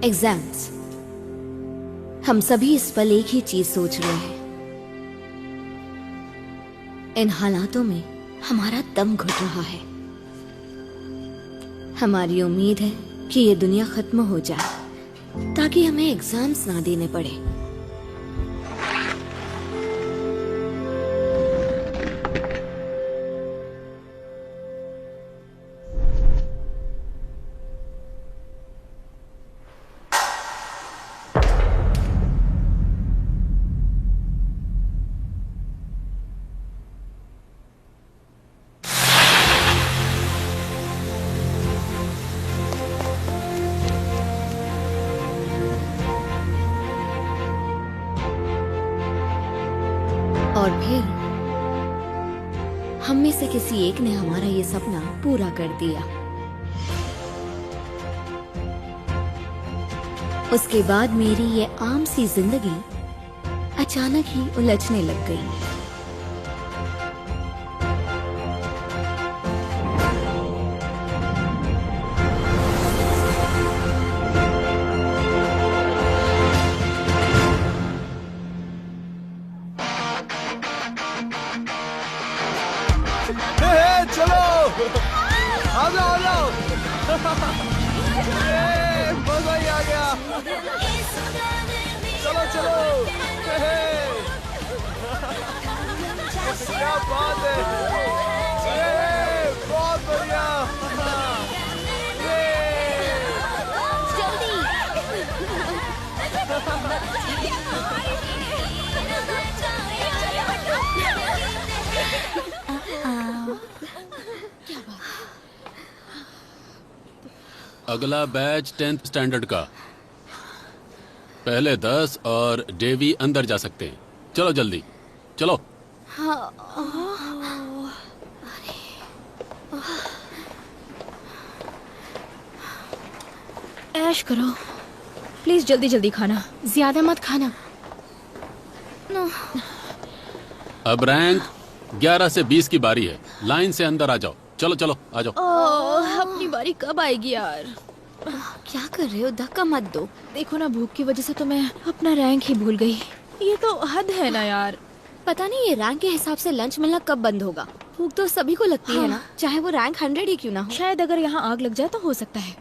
Exams. हम सभी इस पल एक ही चीज सोच रहे हैं। इन हालातों में हमारा दम घुट रहा है। हमारी उम्मीद है कि ये दुनिया खत्म हो जाए ताकि हमें एग्जाम्स ना देने पड़े। और फिर हम में से किसी एक ने हमारा ये सपना पूरा कर दिया। उसके बाद मेरी ये आम सी जिंदगी अचानक ही उलझने लग गई। चलो आ जाओ मजा ही आ गया। चलो क्या बात है, बहुत बढ़िया। अगला बैच 10th स्टैंडर्ड का। पहले 10 और डेवी अंदर जा सकते हैं। चलो जल्दी चलो। ऐश करो प्लीज, जल्दी जल्दी खाना, ज्यादा मत खाना। अब रैंक 11 से 20 की बारी है। लाइन से अंदर आ जाओ। चलो चलो आ जाओ। अपनी बारी कब आएगी यार? क्या कर रहे हो? धक्का मत दो। देखो ना, भूख की वजह से तो मैं अपना रैंक ही भूल गई। ये तो हद है ना यार। पता नहीं ये रैंक के हिसाब से लंच मिलना कब बंद होगा। भूख तो सभी को लगती है ना, चाहे वो रैंक 100 ही क्यों ना हो। शायद अगर यहाँ आग लग जाए तो हो सकता है।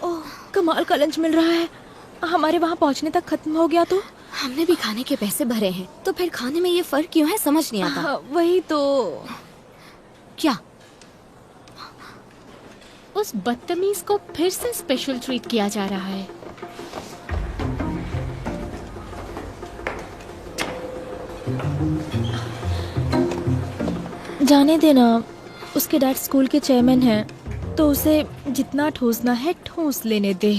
ओह, कमाल का लंच मिल रहा है। हमारे वहाँ पहुँचने तक खत्म हो गया तो? हमने भी खाने के पैसे भरे हैं, तो फिर खाने में ये फर्क क्यों है, समझ नहीं आता। वही तो। क्या? उस बदतमीज को फिर से स्पेशल ट्रीट किया जा रहा है। जाने देना, उसके डैड स्कूल के चेयरमैन हैं, तो उसे जितना ठूसना है ठूस लेने दे।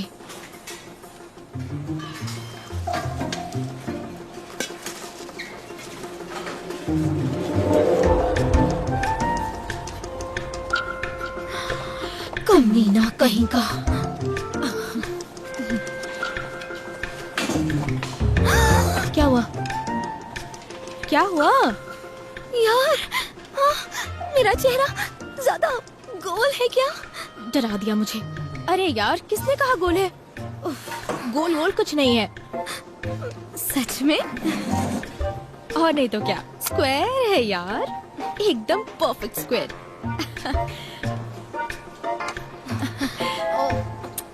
कमीना कहीं का। क्या हुआ? क्या हुआ यार, मेरा चेहरा ज्यादा गोल है क्या? डरा दिया मुझे। अरे यार, किसने कहा गोल है? गोल वोल कुछ नहीं है। सच में? और नहीं तो क्या, स्क्वायर है यार, एकदम परफेक्ट स्क्वायर।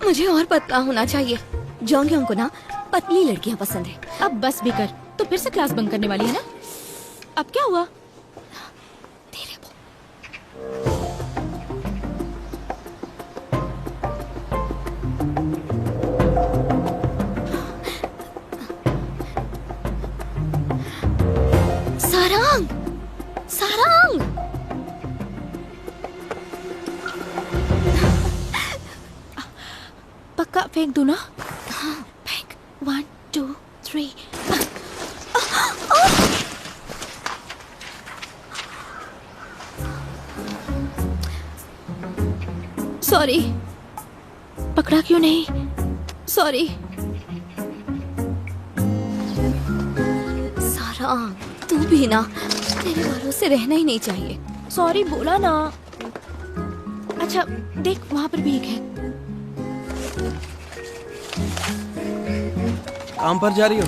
मुझे और पतला होना चाहिए। जोंगियों को ना पतली लड़कियां पसंद है। अब बस भी कर, तो फिर से क्लास बंक करने वाली है ना? अब क्या हुआ? तेरे वो सारंग, सारंग। पक्का फेंक दूं ना? हाँ, फेंक। 1 2 3। सॉरी। पकड़ा क्यों नहीं? सॉरी। सारंग, तू भी ना। तेरे भरोसे रहना ही नहीं चाहिए। सॉरी बोला ना। अच्छा देख वहां पर भी एक है। काम पर जा रही हो?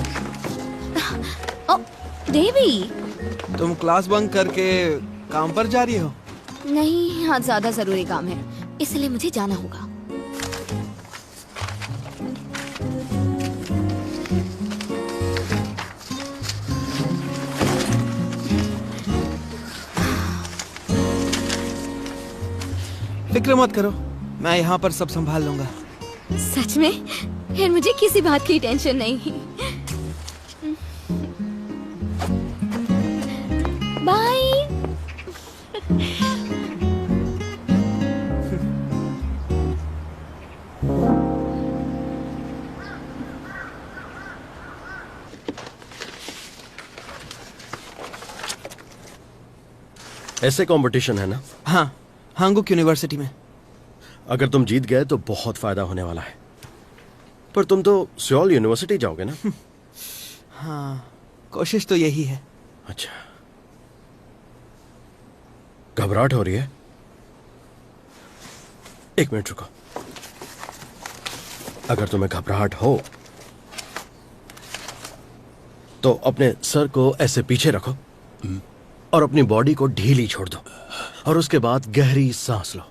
ओ देवी, तुम क्लास बंक करके काम पर जा रही हो? नहीं, यहाँ ज्यादा जरूरी काम है, इसलिए मुझे जाना होगा। फिक्र मत करो, मैं यहाँ पर सब संभाल लूंगा। सच में? फिर मुझे किसी बात की टेंशन नहीं। बाय। ऐसे कंपटीशन है ना? हाँ, हांगुक यूनिवर्सिटी में। अगर तुम जीत गए तो बहुत फायदा होने वाला है। पर तुम तो सियोल यूनिवर्सिटी जाओगे ना? हाँ, कोशिश तो यही है। अच्छा, घबराहट हो रही है? एक मिनट रुको। अगर तुम्हें घबराहट हो तो अपने सर को ऐसे पीछे रखो और अपनी बॉडी को ढीली छोड़ दो और उसके बाद गहरी सांस लो।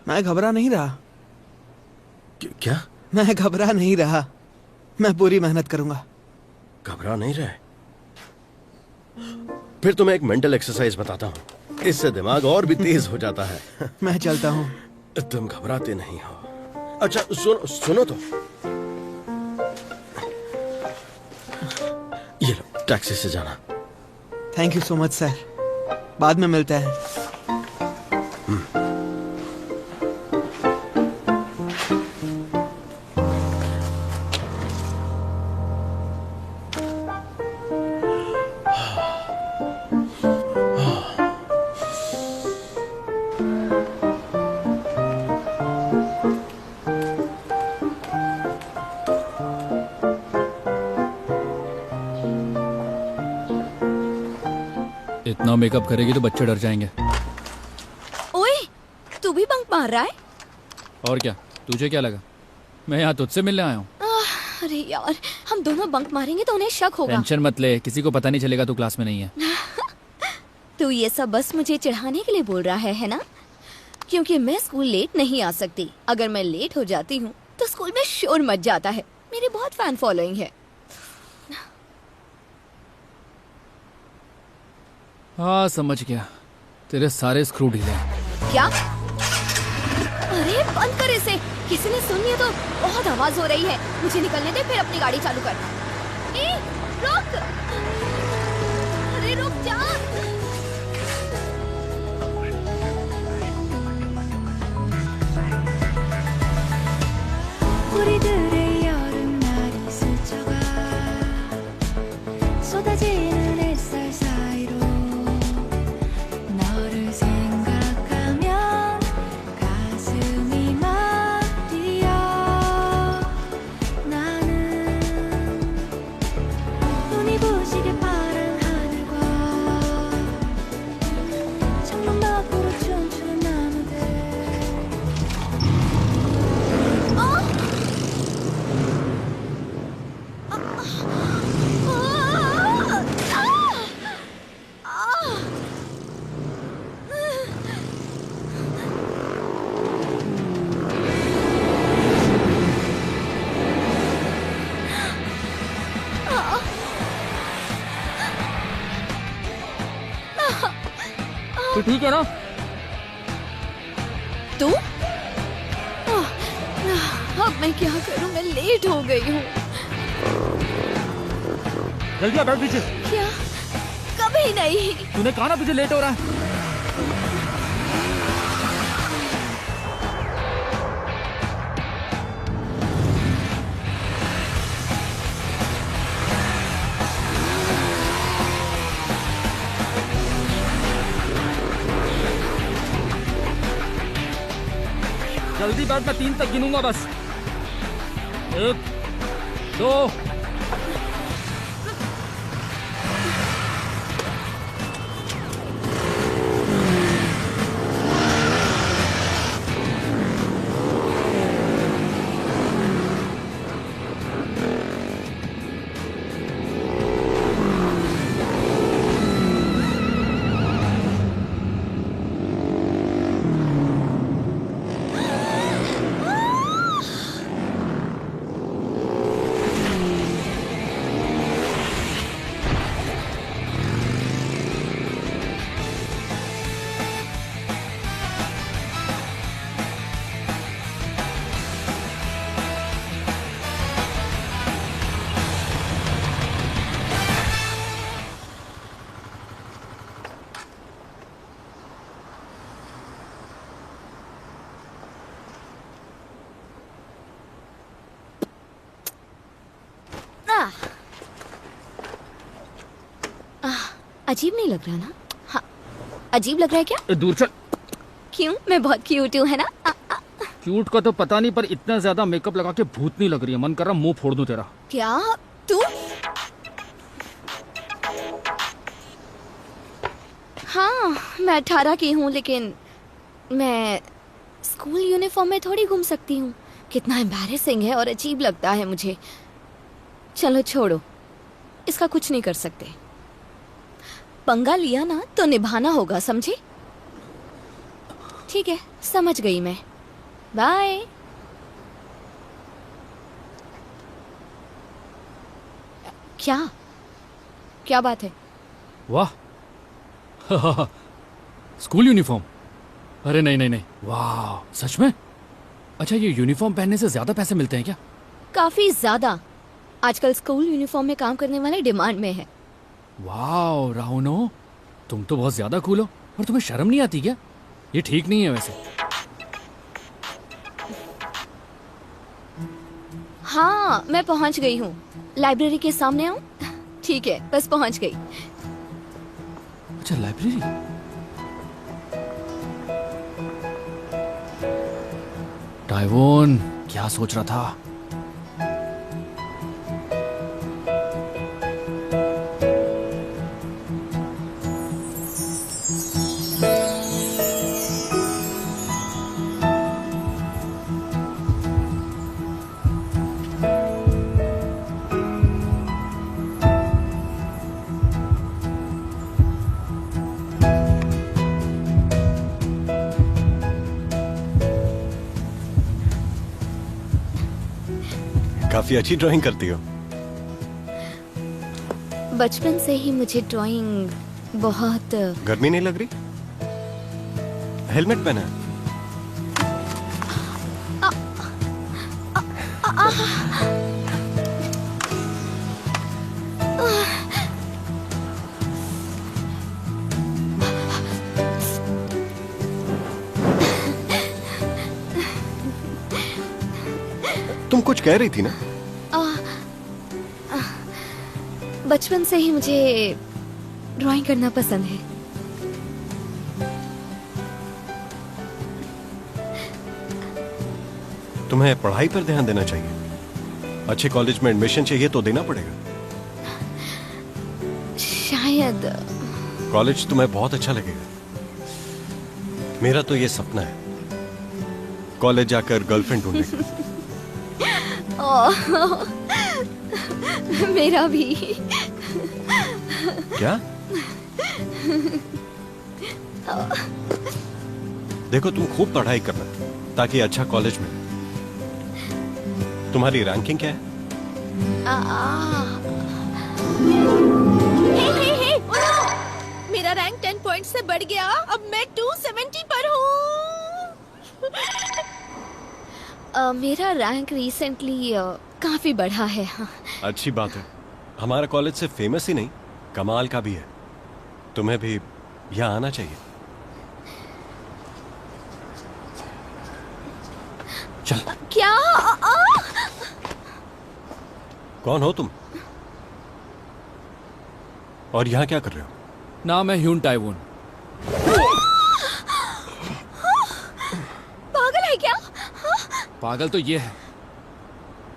मैं घबरा नहीं रहा। क्या? मैं घबरा नहीं रहा, मैं पूरी मेहनत करूंगा। घबरा नहीं रहे? फिर तुम्हें एक मेंटल एक्सरसाइज बताता हूं, इससे दिमाग और भी तेज हो जाता है। मैं चलता हूँ। तुम घबराते नहीं हो। अच्छा सुनो तो, ये लो टैक्सी से जाना। Thank you so much sir, बाद में मिलते हैं। इतना मेकअप करेगी तो बच्चे डर जाएंगे। ओए, तू भी बंक मार रहा है? और क्या, तुझे क्या लगा मैं यहाँ तुझसे मिलने आया हूँ? अरे यार, हम दोनों बंक मारेंगे तो उन्हें शक होगा। टेंशन मत ले, किसी को पता नहीं चलेगा तू क्लास में नहीं है। तू ये सब बस मुझे चिढ़ाने के लिए बोल रहा है ना? क्योंकि मैं स्कूल लेट नहीं आ सकती। अगर मैं लेट हो जाती हूँ तो स्कूल में शोर मच जाता है। मेरी बहुत फैन फॉलोइंग है। हाँ समझ गया, तेरे सारे स्क्रू ढीले हैं। क्या? अरे बंद कर इसे, किसी ने सुन लिया तो बहुत आवाज हो रही है। मुझे निकलने दे, फिर अपनी गाड़ी चालू कर। ए, रुक! अरे रुक जा! 우리들의 여름날이 스쳐가 쏟아지는 햇살 사이로 너를 생각하면 가슴이 막 뛰어. 나는 눈이 부시게 파란 하늘과 창문 밖으로 춤추는 나무들. तू ठीक है ना? तू? अब मैं क्या करूं? मैं लेट हो गई हूँ। जल्दी आ, बैठ पीछे। क्या? कभी नहीं। तूने कहा ना तुझे लेट हो रहा है। जल्दी बैठ, मैं 3 तक गिनूंगा बस। 1 2 अजीब नहीं लग रहा ना? हाँ, अजीब लग रहा है क्या? दूर चल। क्यों? मैं बहुत क्यूट हूँ, है ना? क्यूट का तो पता नहीं, पर इतना ज्यादा मेकअप लगा के भूत नहीं लग रही है। मन कर रहा मुंह फोड़ दूं तेरा। क्या? तू? हाँ, मैं 18 की हूँ, लेकिन मैं स्कूल यूनिफॉर्म में थोड़ी घूम सकती हूँ। कितना एम्बैरेसिंग है और अजीब लगता है मुझे। चलो छोड़ो, इसका कुछ नहीं कर सकते। पंगा लिया ना तो निभाना होगा, समझे? ठीक है, समझ गई मैं। बाय। क्या? क्या बात है? वाह स्कूल यूनिफॉर्म। अरे नहीं नहीं नहीं, वाह सच में? अच्छा, ये यूनिफॉर्म पहनने से ज्यादा पैसे मिलते हैं क्या? काफी ज्यादा। आजकल स्कूल यूनिफॉर्म में काम करने वाले डिमांड में है। वाह राहुनो, तुम तो बहुत ज्यादा कूल हो। और तुम्हें शर्म नहीं आती क्या? ये ठीक नहीं है वैसे। हाँ, मैं पहुंच गई हूँ। लाइब्रेरी के सामने आऊँ? ठीक है, बस पहुंच गई। अच्छा, लाइब्रेरी। टाइवोन, क्या सोच रहा था? काफी अच्छी ड्राइंग करती हो। बचपन से ही मुझे ड्राइंग बहुत। गर्मी नहीं लग रही? हेलमेट पहना है? तुम कुछ कह रही थी ना? बचपन से ही मुझे ड्राइंग करना पसंद है। तुम्हें पढ़ाई पर ध्यान देना चाहिए। अच्छे कॉलेज में एडमिशन चाहिए तो देना पड़ेगा। शायद। कॉलेज तुम्हें बहुत अच्छा लगेगा। मेरा तो ये सपना है, कॉलेज जाकर गर्लफ्रेंड ढूंढने का। मेरा भी। क्या? देखो, तुम खूब पढ़ाई करना ताकि अच्छा कॉलेज मिले। तुम्हारी रैंकिंग क्या है? हे, उठो! मेरा रैंक 10 पॉइंट से बढ़ गया। अब मैं 270 पर हूँ। मेरा रैंक रिसेंटली काफी बढ़ा है। हाँ। अच्छी बात है। हमारा कॉलेज सिर्फ फेमस ही नहीं, कमाल का भी है। तुम्हें भी यहाँ आना चाहिए। चल। क्या? कौन हो तुम? और यहाँ क्या कर रहे हो? नाम है ह्यून टाइवोन। पागल है क्या? पागल तो ये है,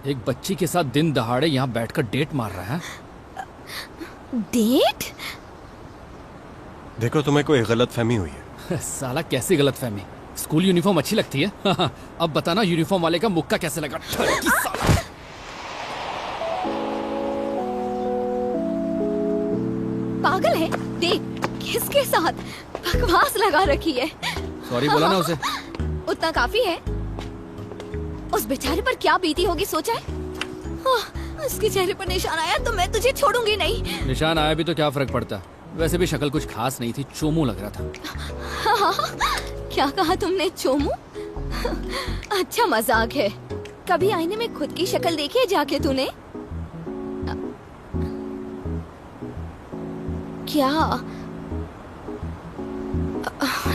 एक बच्ची के साथ दिन दहाड़े यहाँ बैठकर डेट मार रहा है। डेट? देखो, तुम्हें कोई गलत फहमी हुई है। साला कैसी गलत फहमी? स्कूल यूनिफॉर्म अच्छी लगती है? अब बताना यूनिफॉर्म वाले का मुक्का कैसे लगा। ठरकी साला। पागल है? डेट किसके साथ? बकवास लगा रखी है। सॉरी बोला ना उसे। उतना काफी है। उस बेचारे पर क्या बीती होगी सोचा है? उसके चेहरे पर निशान आया तो मैं तुझे छोड़ूंगी नहीं। निशान आया भी तो क्या फर्क पड़ता? वैसे भी शक्ल कुछ खास नहीं थी, चोमू लग रहा था। क्या कहा तुमने? चोमू? अच्छा मजाक है। कभी आईने में खुद की शक्ल देखी है जाके तूने? क्या?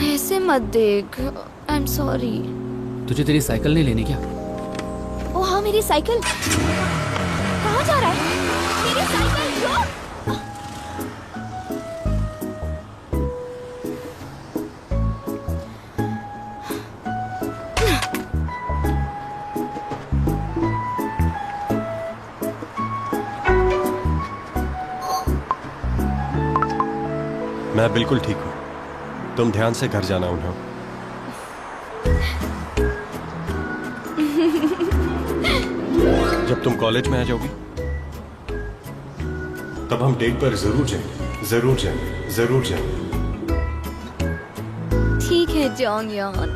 ऐसे मत देख। I am sorry. तुझे तेरी साइकिल नहीं लेनी क्या? ओ हाँ, मेरी साइकिल। कहाँ जा रहा है? मेरी साइकिल, रुक! मैं बिल्कुल ठीक हूँ। तुम ध्यान से घर जाना उन्हें। जब तुम कॉलेज में आ जाओगी तब हम डेट पर जरूर जाएंगे, जरूर जाएंगे, जरूर जाएंगे। ठीक है जॉन यान।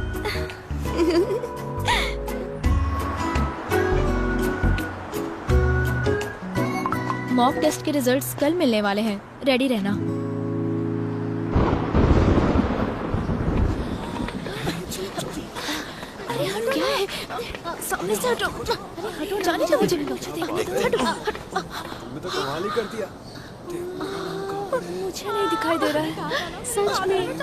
मॉक टेस्ट के रिजल्ट्स कल मिलने वाले हैं, रेडी रहना। अरे हटो, क्या है? सामने से हटो। अरे हटो, जाने दो मुझे। हटो, हटो। तो कमाल ही कर दिया। मुझे नहीं दिखाई दे रहा है सच में।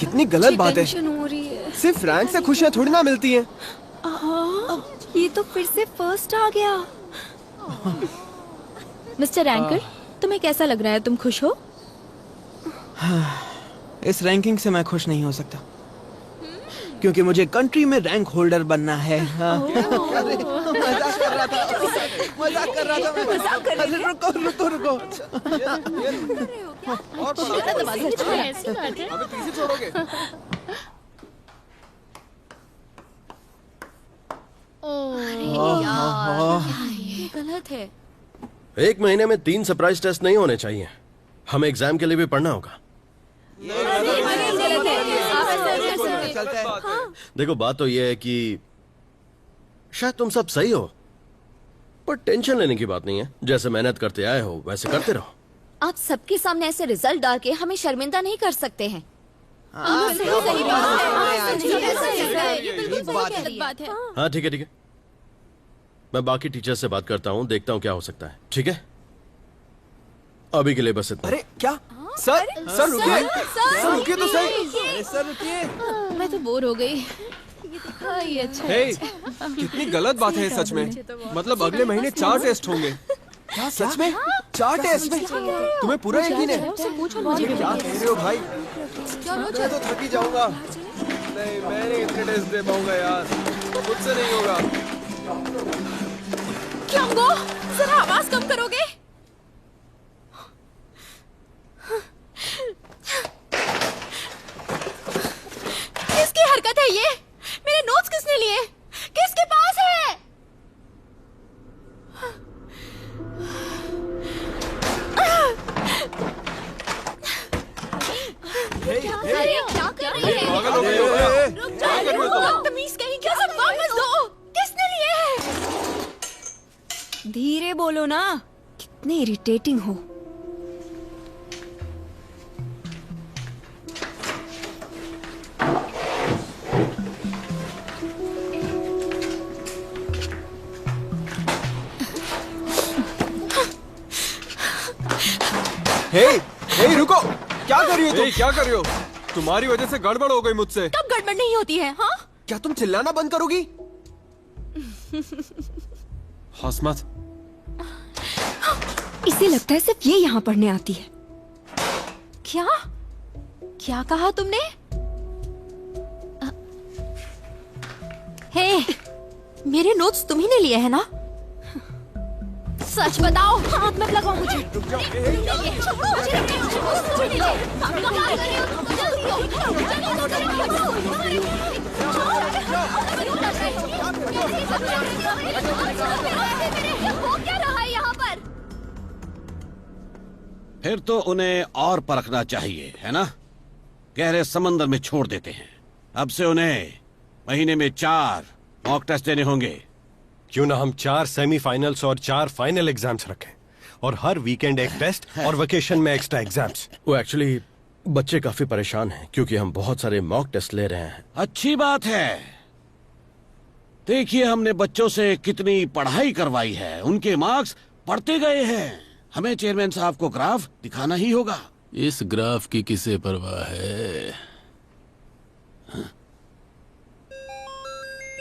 कितनी गलत बात है। टेंशन हो रही है। सिर्फ रैंक से खुशियां थोड़ी ना मिलती हैं। ये तो फिर से फर्स्ट आ गया। मिस्टर रैंकर, तुम्हें कैसा लग रहा है? तुम खुश हो? इस रैंकिंग से मैं खुश नहीं हो सकता क्योंकि मुझे कंट्री में रैंक होल्डर बनना है। हाँ। अरे, मजाक कर रहा था। रुको। ऐसी बात है। हमें पीछे छोड़ोगे? ये गलत है। 1 महीने में 3 सरप्राइज टेस्ट नहीं होने चाहिए। हमें एग्जाम के लिए भी पढ़ना होगा। चलते हैं। देखो, बात तो ये है कि शायद तुम सब सही हो, पर टेंशन लेने की बात नहीं है। जैसे मेहनत करते आए हो वैसे करते रहो। आप सबके सामने ऐसे रिजल्ट डाल के हमें शर्मिंदा नहीं कर सकते हैं। हाँ ठीक है। मैं बाकी टीचर से बात करता हूँ, देखता हूँ क्या हो सकता है। ठीक है, अभी के लिए बस इतना। अरे क्या सर रुकिए तो सही। अरे सर रुकिए। मैं तो बोर हो गई। ये अच्छा हे, कितनी गलत बात है सच में। मतलब अगले महीने 4 टेस्ट होंगे। क्या सच में? 4 टेस्ट? तुम्हें पूरा यकीन है? क्या कह रहे हो भाई? मैं तो थक ही जाऊंगा। नहीं, मैं नहीं इतने टेस्ट दे पाऊंगा यार, मुझसे नहीं होगा। क्योंगो, जरा आवाज कम करोगे? किसकी हरकत है ये? मेरे नोट्स किसने लिए? किसके पास है? अरे क्या कर रही है? पागल हो गई हो क्या? रुक जाओ, बदतमीज कहीं, क्या सब वापस दो। किसने लिए है? धीरे बोलो ना, कितने इरिटेटिंग हो। हे, रुको। क्या कर रही हो तुम? क्या कर रही हो? तुम्हारी वजह से गड़बड़ हो गई मुझसे। कब गड़बड़ नहीं होती है? हाँ, क्या तुम चिल्लाना बंद करोगी? हंस मत। इसे लगता है सिर्फ ये यहाँ पढ़ने आती है। क्या क्या कहा तुमने? हे, मेरे नोट्स तुम्ही ने लिए हैं ना? सच बताओ। हाथ मत लगाओ मुझे। हो क्या रहा है यहाँ पर? फिर तो उन्हें और परखना चाहिए, है ना? गहरे समंदर में छोड़ देते हैं। अब से उन्हें महीने में 4 मॉक टेस्ट देने होंगे। क्यों ना हम 4 सेमीफाइनल्स और 4 फाइनल एग्जाम्स रखें, और हर वीकेंड एक टेस्ट और वेकेशन में एक्स्ट्रा एग्जाम्स। वो एक्चुअली बच्चे काफी परेशान हैं क्योंकि हम बहुत सारे मॉक टेस्ट ले रहे हैं। अच्छी बात है। देखिए, हमने बच्चों से कितनी पढ़ाई करवाई है, उनके मार्क्स बढ़ते गए हैं। हमें चेयरमैन साहब को ग्राफ दिखाना ही होगा। इस ग्राफ की किसे परवाह है? हाँ?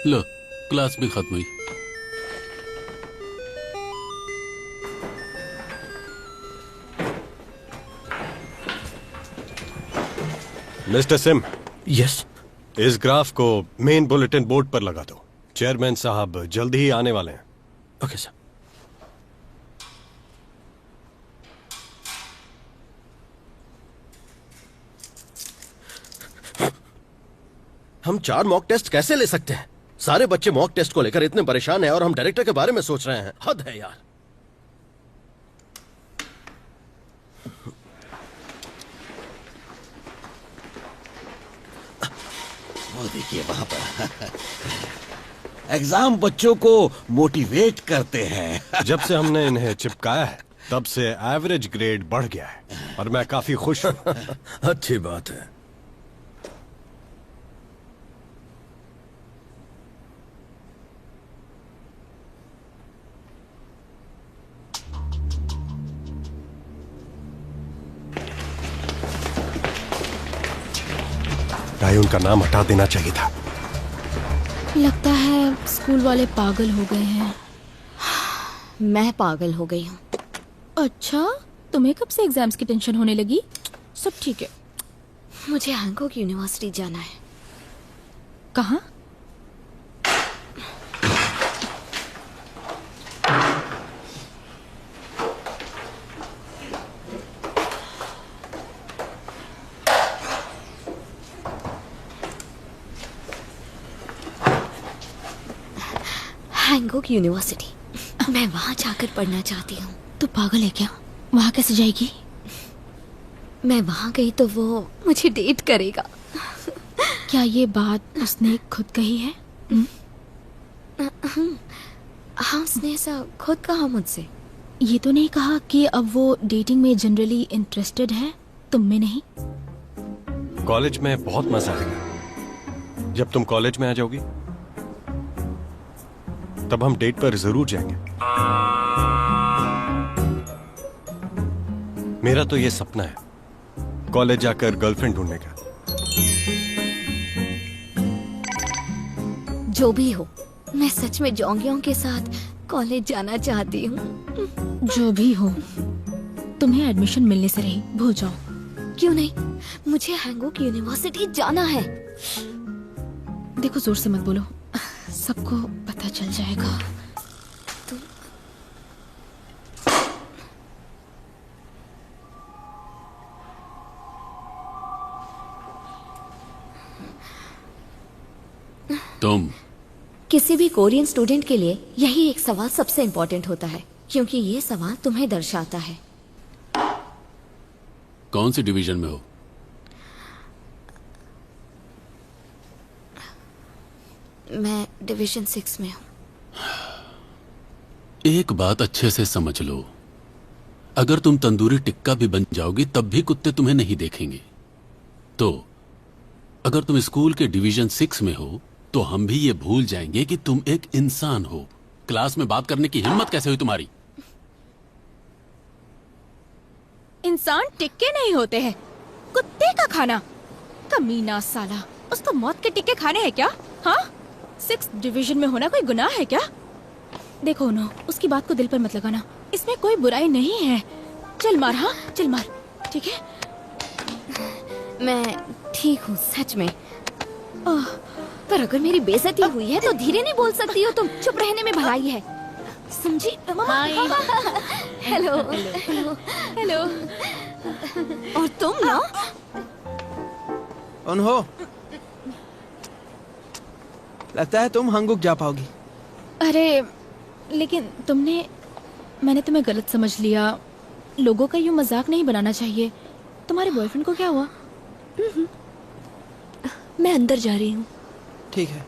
लो, क्लास भी खत्म हुई। Mister SIM. यस। इस ग्राफ को मेन बुलेटिन बोर्ड पर लगा दो। चेयरमैन साहब जल्दी ही आने वाले हैं। Okay sir. हम 4 मॉक टेस्ट कैसे ले सकते हैं? सारे बच्चे मॉक टेस्ट को लेकर इतने परेशान हैं और हम डायरेक्टर के बारे में सोच रहे हैं। हद है यार। वो देखिए वहां पर एग्जाम बच्चों को मोटिवेट करते हैं। जब से हमने इन्हें चिपकाया है तब से एवरेज ग्रेड बढ़ गया है और मैं काफी खुश हूं। अच्छी बात है। भाई उनका नाम हटा देना चाहिए था। लगता है स्कूल वाले पागल हो गए हैं। मैं पागल हो गई हूँ। अच्छा, तुम्हें कब से एग्जाम्स की टेंशन होने लगी? सब ठीक है। मुझे हैंकॉक यूनिवर्सिटी जाना है। कहाँ? Hancock university. मैं वहाँ जाकर पढ़ना चाहती हूँ। तू पागल है क्या? वहाँ कैसे जाएगी? मैं वहाँ गई तो वो मुझे डेट करेगा। क्या ये बात उसने खुद कही है? हाँ, उसने ऐसा खुद कहा मुझसे। ये तो नहीं कहा कि अब वो डेटिंग में जनरली इंटरेस्टेड है, तुम में नहीं? कॉलेज में बहुत मजा आएगा। जब तुम कॉलेज में आ जाओगी तब हम डेट पर जरूर जाएंगे। मेरा तो ये सपना है, कॉलेज जाकर गर्लफ्रेंड ढूंढने का। जो भी हो, मैं सच में जोंगियों के साथ कॉलेज जाना चाहती हूँ। जो भी हो, तुम्हें एडमिशन मिलने से रही, भूल जाओ। क्यों नहीं? मुझे हैंकॉक यूनिवर्सिटी जाना है। देखो, जोर से मत बोलो, सबको पता चल जाएगा। तुम किसी भी कोरियन स्टूडेंट के लिए यही एक सवाल सबसे इम्पोर्टेंट होता है, क्योंकि ये सवाल तुम्हें दर्शाता है। कौन सी डिवीजन में हो? मैं डिवीजन 6 में हूँ। एक बात अच्छे से समझ लो, अगर तुम तंदूरी टिक्का भी बन जाओगी तब भी कुत्ते तुम्हें नहीं देखेंगे। तो अगर तुम स्कूल के डिवीजन 6 में हो तो हम भी ये भूल जाएंगे कि तुम एक इंसान हो। क्लास में बात करने की हिम्मत कैसे हुई तुम्हारी? इंसान टिक्के नहीं होते हैं, कुत्ते का खाना। कमीना साला, उसको मौत के टिक्के खाने हैं क्या? हाँ, 6 डिवीजन में होना कोई गुनाह है क्या? देखो नो, उसकी बात को दिल पर मत लगाना, इसमें कोई बुराई नहीं है। चल मार, हाँ चल मार, ठीक है? मैं ठीक हूँ सच में। पर अगर मेरी बेइज्जती हुई है तो धीरे नहीं बोल सकती हो तुम? चुप रहने में भलाई है, समझी? Hello hello hello. और तुम ना? उन्हो, लगता है तुम हैंकॉक जा पाओगी। अरे लेकिन मैंने तुम्हें गलत समझ लिया। लोगों का यूं मजाक नहीं बनाना चाहिए। तुम्हारे बॉयफ्रेंड को क्या हुआ? मैं अंदर जा रही हूँ। ठीक है।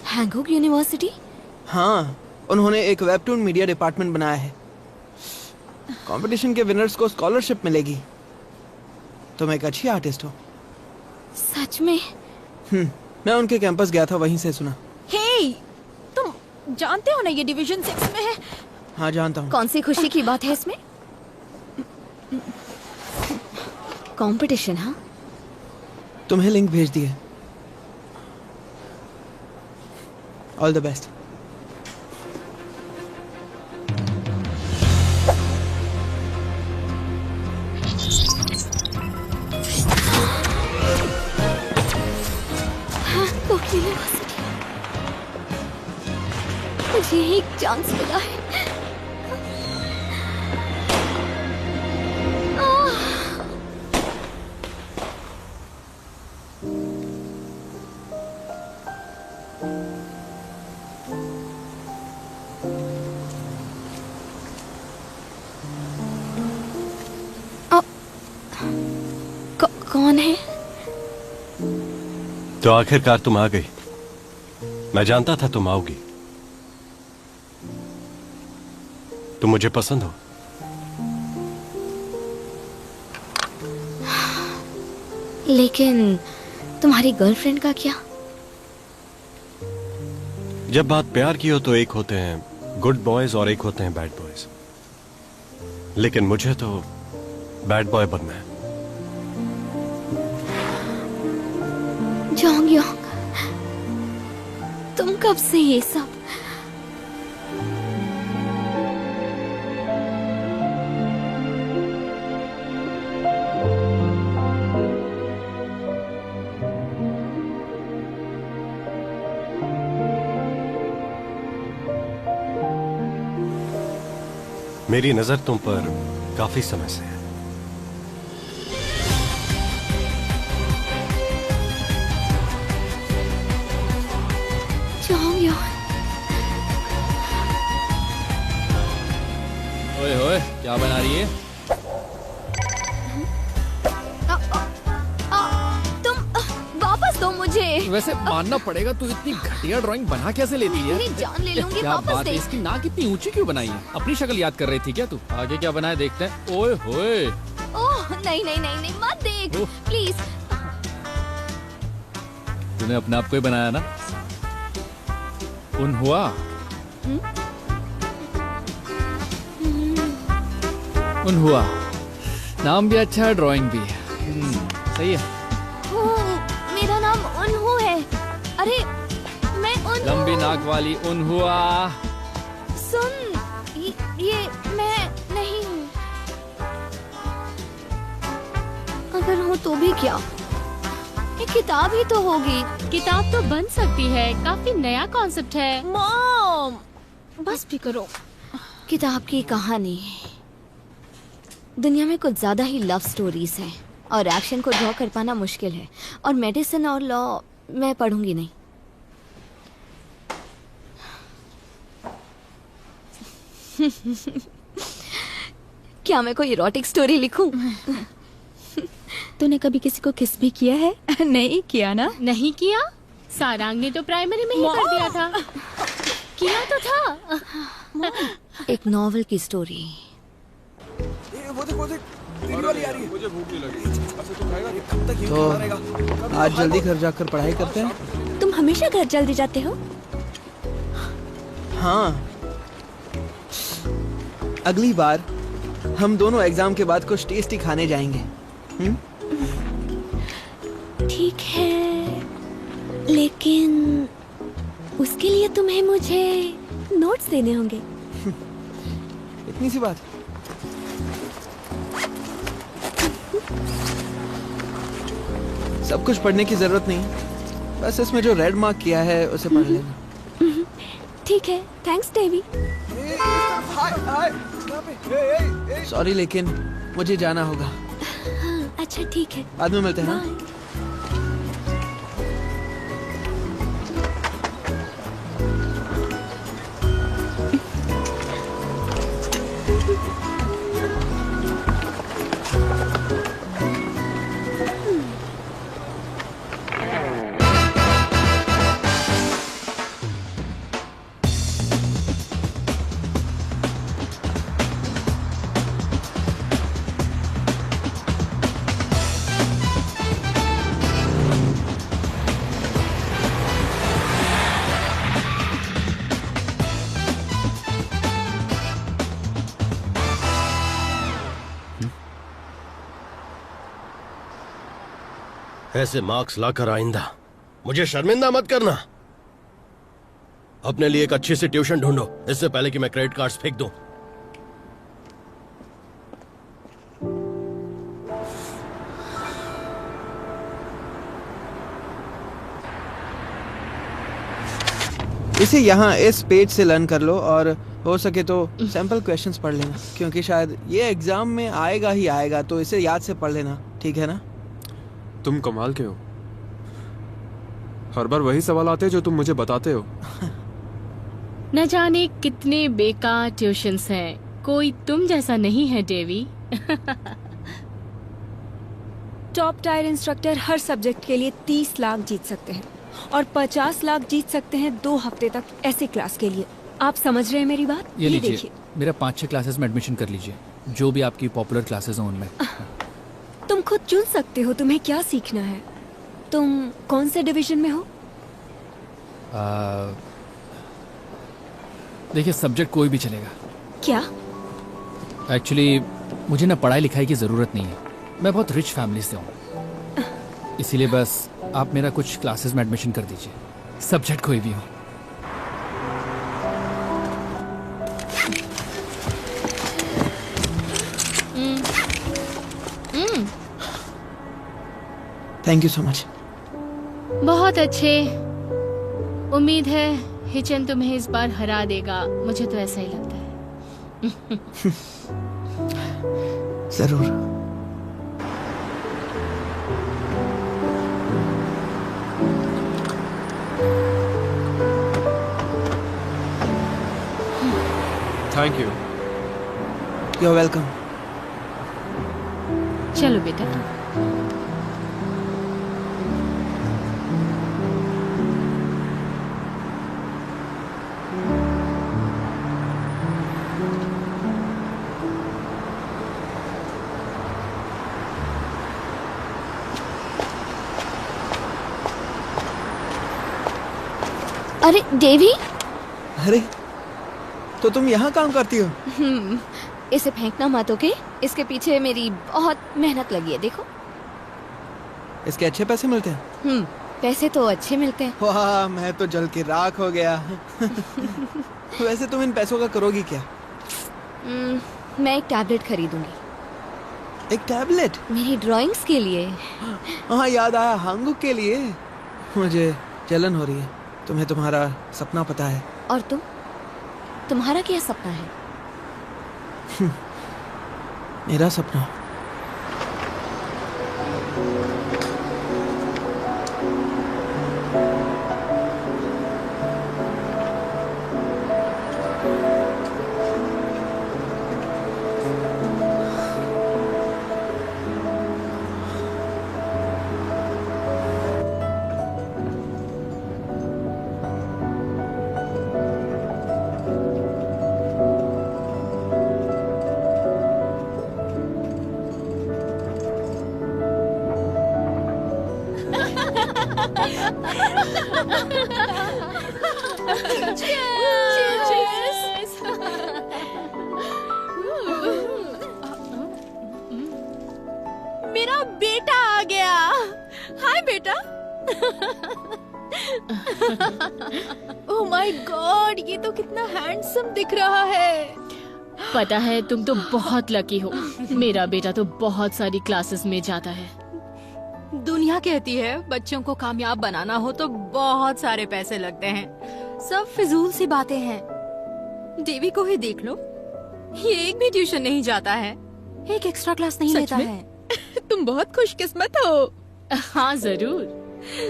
Hancock university? हाँ, उन्होंने एक वेबटून मीडिया डिपार्टमेंट बनाया है। कंपटीशन के विनर्स को स्कॉलरशिप मिलेगी। तुम एक अच्छी आर्टिस्ट हो। सच में? मैं उनके कैंपस गया था, वहीं से सुना। हे, तुम जानते हो ना ये डिवीजन 6 में है? हाँ जानता हूँ। कौन सी खुशी की बात है इसमें? कंपटीशन? हाँ, तुम्हें लिंक भेज दिए। All the best. मुझे एक चांस मिला है। तो आखिरकार तुम आ गई। मैं जानता था तुम आओगी। तुम मुझे पसंद हो। लेकिन तुम्हारी गर्लफ्रेंड का क्या? जब बात प्यार की हो तो एक होते हैं गुड बॉयज और एक होते हैं बैड बॉयज। लेकिन मुझे तो बैड बॉय बनना है। जोंग योंग, तुम कब से ये सब? मेरी नजर तुम पर काफी समय से है। जोंग योंग, ओए होए, क्या बना रही है? तुम वापस दो मुझे। वैसे मानना पड़ेगा, तू इतनी घटिया ड्राइंग बना कैसे लेती है? मेरी जान ले लूंगी, क्या वापस बात दे। है, इसकी नाक इतनी ऊंची क्यों बनाई है? अपनी शक्ल याद कर रही थी क्या तू? आगे क्या बनाए देखते हैं। ओए होए, ओह नहीं नहीं नहीं नहीं, मत देख ओह। प्लीज। तूने अपने आप को ही बनाया ना? उन हुआ उन हुआ, नाम भी अच्छा है, ड्राइंग भी है। सही है। मेरा नाम उन्हू है। अरे मैं उन्हू। लंबी नाक वाली उन हुआ। सुन, ये मैं नहीं हूँ। अगर हूँ तो भी क्या, एक किताब ही तो होगी। किताब तो बन सकती है, काफी नया कॉन्सेप्ट है। मॉम, बस भी करो। किताब की कहानी, दुनिया में कुछ ज्यादा ही लव स्टोरीज हैं और एक्शन को ड्रॉ कर पाना मुश्किल है। और मेडिसिन और लॉ मैं पढ़ूंगी नहीं। क्या मैं कोई इरोटिक स्टोरी लिखूं? तूने कभी किसी को किस भी किया है? नहीं किया ना? नहीं किया? सारांग ने तो प्राइमरी में ही कर दिया था। किया तो था। एक नॉवल की स्टोरी। वो देख तेरी वाली आ रही है। मुझे भूख नहीं लगी। अच्छा तू खाएगा? कब तक ये तो खा रहेगा? आज जल्दी घर जाकर पढ़ाई करते हैं। तुम हमेशा घर जल्दी जाते हो? हाँ, अगली बार हम दोनों एग्जाम के बाद कुछ टेस्टी खाने जाएंगे। ठीक है, लेकिन उसके लिए तुम्हें मुझे नोट्स देने होंगे। इतनी सी बात। सब कुछ पढ़ने की जरूरत नहीं, बस इसमें जो रेड मार्क किया है उसे पढ़ लेना। ठीक है, थैंक्स डेवी। सॉरी, लेकिन मुझे जाना होगा। हाँ, अच्छा ठीक है, बाद में मिलते हैं। हाँ? बाय। ऐसे मार्क्स लाकर आइंदा मुझे शर्मिंदा मत करना। अपने लिए एक अच्छी सी ट्यूशन ढूंढो, इससे पहले कि मैं क्रेडिट कार्ड्स फेंक दूं। इसे यहाँ इस पेज से लर्न कर लो और हो सके तो सैंपल क्वेश्चंस पढ़ लेना, क्योंकि शायद ये एग्जाम में आएगा ही आएगा, तो इसे याद से पढ़ लेना, ठीक है ना? तुम कमाल के हो, हर बार वही सवाल आते हैं जो तुम मुझे बताते हो। न जाने कितने बेकार ट्यूशंस हैं, कोई तुम जैसा नहीं है डेवी। टॉप टायर इंस्ट्रक्टर हर सब्जेक्ट के लिए 30 लाख जीत सकते हैं और 50 लाख जीत सकते हैं 2 हफ्ते तक ऐसे क्लास के लिए। आप समझ रहे हैं मेरी बात? ये लीजिए, देखिए। मेरा 5-6 क्लासेस में एडमिशन कर लीजिए, जो भी आपकी पॉपुलर क्लासेस हैं उनमें। तुम खुद चुन सकते हो तुम्हें क्या सीखना है। तुम कौन से डिवीजन में हो? देखिए, सब्जेक्ट कोई भी चलेगा। क्या? एक्चुअली मुझे ना पढ़ाई लिखाई की ज़रूरत नहीं है, मैं बहुत रिच फैमिली से हूँ, इसीलिए बस आप मेरा कुछ क्लासेस में एडमिशन कर दीजिए, सब्जेक्ट कोई भी हो। Thank you so much. बहुत अच्छे। उम्मीद है हिचन तुम्हें इस बार हरा देगा, मुझे तो ऐसा ही लगता है। जरूर। Thank you. You are welcome. चलो बेटा। अरे देवी, अरे तो तुम यहाँ काम करती हो? इसे फेंकना मत, ओके? इसके पीछे मेरी बहुत मेहनत लगी है, देखो। इसके अच्छे पैसे मिलते हैं? पैसे तो अच्छे मिलते हैं। वाह, मैं तो जल के राख हो गया। वैसे तुम इन पैसों का करोगी क्या? मैं एक टैबलेट खरीदूंगी। एक टैबलेट? मेरी ड्राइंग्स के लिए। हाँ, याद आया, हांगुक के लिए। मुझे जलन हो रही है। तुम्हें तुम्हारा सपना पता है? और तुम्हारा क्या सपना है? मेरा सपना मेरा बेटा आ गया। हाय बेटा। ओह माय गॉड, ये तो कितना हैंडसम दिख रहा है। पता है, तुम तो बहुत लकी हो। मेरा बेटा तो बहुत सारी क्लासेस में जाता है। दुनिया कहती है बच्चों को कामयाब बनाना हो तो बहुत सारे पैसे लगते हैं। सब फिजूल सी बातें हैं। देवी को ही देख लो, ये एक भी ट्यूशन नहीं जाता है, एक एक्स्ट्रा क्लास नहीं लेता है। तुम बहुत खुशकिस्मत हो। हाँ जरूर।